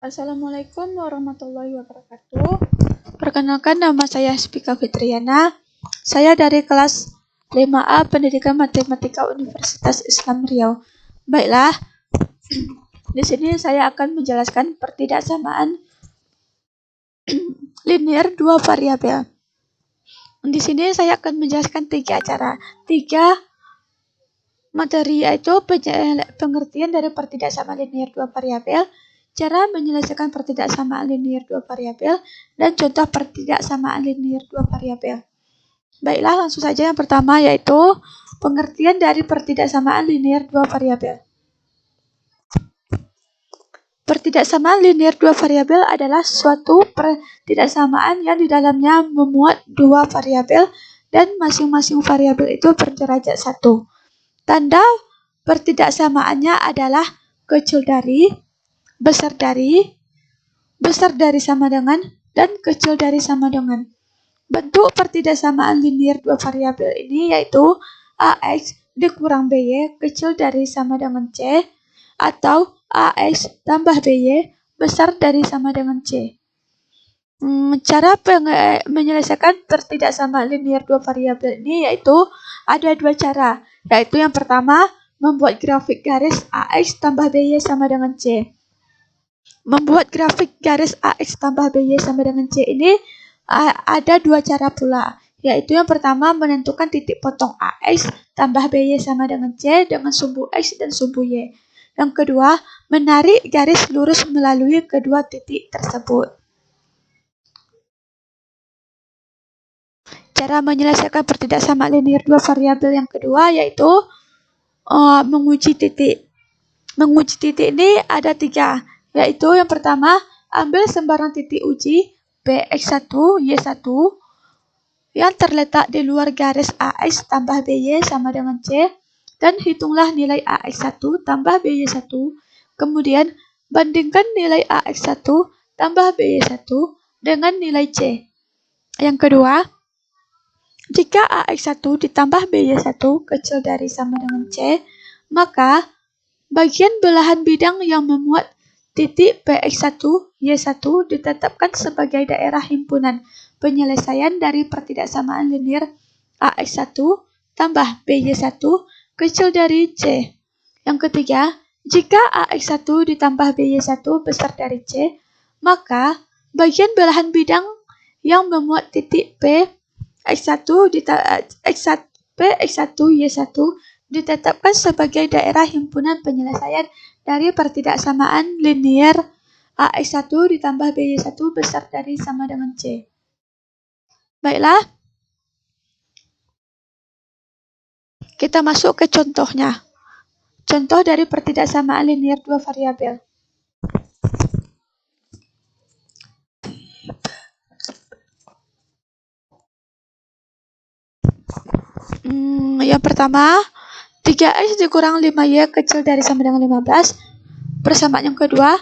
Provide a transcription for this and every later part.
Assalamualaikum warahmatullahi wabarakatuh. Perkenalkan, nama saya Spika Fitriana. Saya dari kelas 5A Pendidikan Matematika Universitas Islam Riau. Baiklah, di sini saya akan menjelaskan pertidaksamaan linear dua variabel. Di sini saya akan menjelaskan tiga materi, yaitu pengertian dari pertidaksamaan linear dua variabel, cara menyelesaikan pertidaksamaan linear dua variabel, dan contoh pertidaksamaan linear dua variabel. Baiklah, langsung saja yang pertama, yaitu pengertian dari pertidaksamaan linear dua variabel. Pertidaksamaan linear dua variabel adalah suatu pertidaksamaan yang di dalamnya memuat dua variabel dan masing-masing variabel itu berderajat 1. Tanda pertidaksamaannya adalah kecil dari, besar dari sama dengan, dan kecil dari sama dengan. Bentuk pertidaksamaan linear dua variabel ini yaitu AX dikurang BY kecil dari sama dengan C, atau AX tambah BY besar dari sama dengan C. Cara menyelesaikan pertidaksamaan linear dua variabel ini yaitu ada dua cara, yaitu yang pertama membuat grafik garis AX tambah BY sama dengan C. Membuat grafik garis AX tambah BY sama dengan C ini ada dua cara pula, yaitu yang pertama menentukan titik potong AX tambah BY sama dengan C dengan sumbu X dan sumbu Y. Yang kedua, menarik garis lurus melalui kedua titik tersebut. Cara menyelesaikan pertidaksamaan linear dua variabel yang kedua yaitu menguji titik. Menguji titik ini ada 3, yaitu yang pertama, ambil sembarang titik uji Px1, Y1 yang terletak di luar garis AX tambah BY sama dengan C, dan hitunglah nilai AX1 tambah BY1, kemudian bandingkan nilai AX1 tambah BY1 dengan nilai C. Yang kedua, jika AX1 ditambah BY1 kecil dari sama dengan C, maka bagian belahan bidang yang memuat titik Px1, Y1 ditetapkan sebagai daerah himpunan penyelesaian dari pertidaksamaan linear AX1 tambah BY1 kecil dari C. Yang ketiga, jika AX1 ditambah BY1 besar dari C, maka bagian belahan bidang yang memuat titik Px1, Y1 ditetapkan sebagai daerah himpunan penyelesaian dari pertidaksamaan linear AX1 ditambah BY1 besar dari sama dengan C. Baiklah, kita masuk ke contohnya. Contoh dari pertidaksamaan linear dua variabel. Yang pertama, 3X dikurang 5Y kecil dari sama dengan 15. Persamaan yang kedua,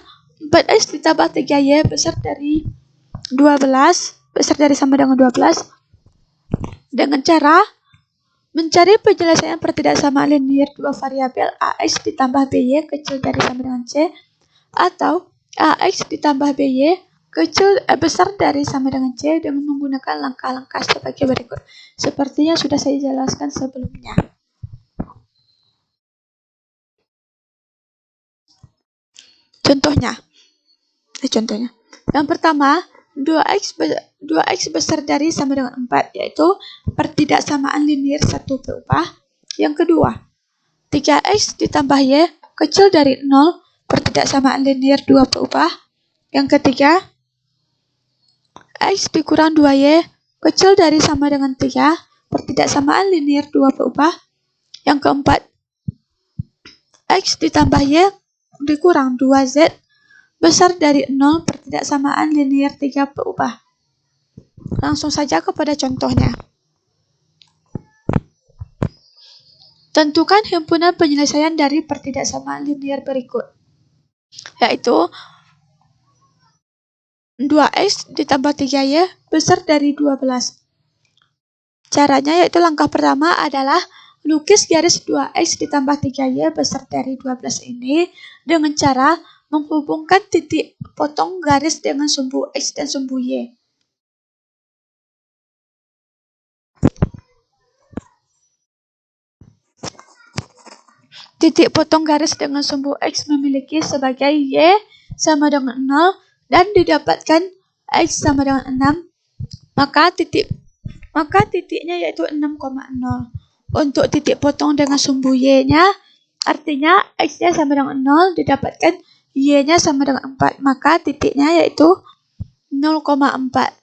4X ditambah 3Y besar dari 12, besar dari sama dengan 12. Dengan cara mencari penyelesaian pertidaksamaan linear dua variabel AX ditambah BY kecil dari sama dengan C, atau AX ditambah BY besar dari sama dengan C dengan menggunakan langkah-langkah sebagai berikut, seperti yang sudah saya jelaskan sebelumnya. Contohnya. Yang pertama, 2x besar dari sama dengan 4, yaitu pertidaksamaan linear 1 berubah. Yang kedua, 3x ditambah y kecil dari 0, pertidaksamaan linear 2 berubah. Yang ketiga, x dikurang 2y kecil dari sama dengan 3, pertidaksamaan linear 2 berubah. Yang keempat, x ditambah y dikurang 2z besar dari 0, pertidaksamaan linear 3 berubah. Langsung saja kepada contohnya. Tentukan himpunan penyelesaian dari pertidaksamaan linear berikut, yaitu 2x ditambah 3y besar dari 12. Caranya yaitu langkah pertama adalah lukis garis 2x ditambah 3y besar dari 12 ini dengan cara menghubungkan titik potong garis dengan sumbu x dan sumbu y. Titik potong garis dengan sumbu x memiliki sebagai y sama dengan 0 dan didapatkan x sama dengan 6, maka titiknya yaitu 6,0. Untuk titik potong dengan sumbu y-nya, artinya x-nya sama dengan 0, didapatkan y-nya sama dengan 4, maka titiknya yaitu 0,4.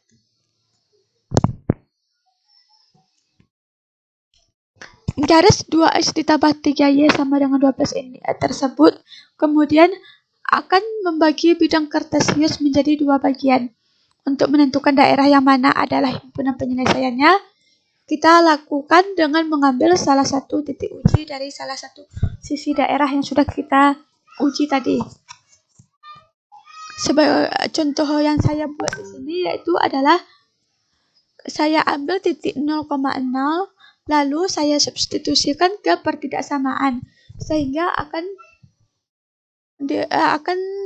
Garis 2x ditambah 3y sama dengan 12 ini tersebut kemudian akan membagi bidang kartesius menjadi dua bagian. Untuk menentukan daerah yang mana adalah himpunan penyelesaiannya, kita lakukan dengan mengambil salah satu titik uji dari salah satu sisi daerah yang sudah kita uji tadi. Sebagai contoh yang saya buat di sini yaitu adalah saya ambil titik 0,0 lalu saya substitusikan ke pertidaksamaan sehingga akan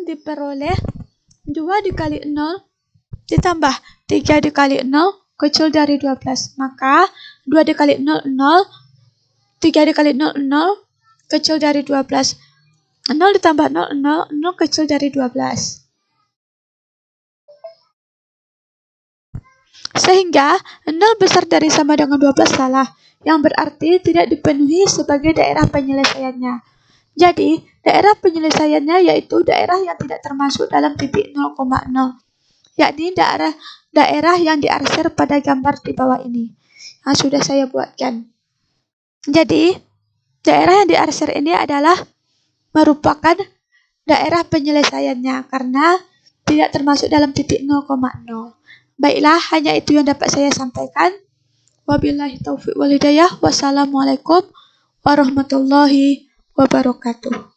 diperoleh 2 dikali 0 ditambah 3 dikali 0 kecil dari 12. Maka 2 dikali 0, 0. 3 dikali 0, 0. Kecil dari 12. 0 ditambah 0, 0. 0 kecil dari 12. Sehingga 0 besar dari sama dengan 12 salah. Yang berarti tidak dipenuhi sebagai daerah penyelesaiannya. Jadi, daerah penyelesaiannya yaitu daerah yang tidak termasuk dalam titik 0,0. Yakni daerah yang diarsir pada gambar di bawah ini yang sudah saya buatkan. Jadi, daerah yang diarsir ini adalah merupakan daerah penyelesaiannya karena tidak termasuk dalam titik 0,0. Baiklah, hanya itu yang dapat saya sampaikan. Wabillahi taufiq wal hidayah. Wassalamualaikum warahmatullahi wabarakatuh.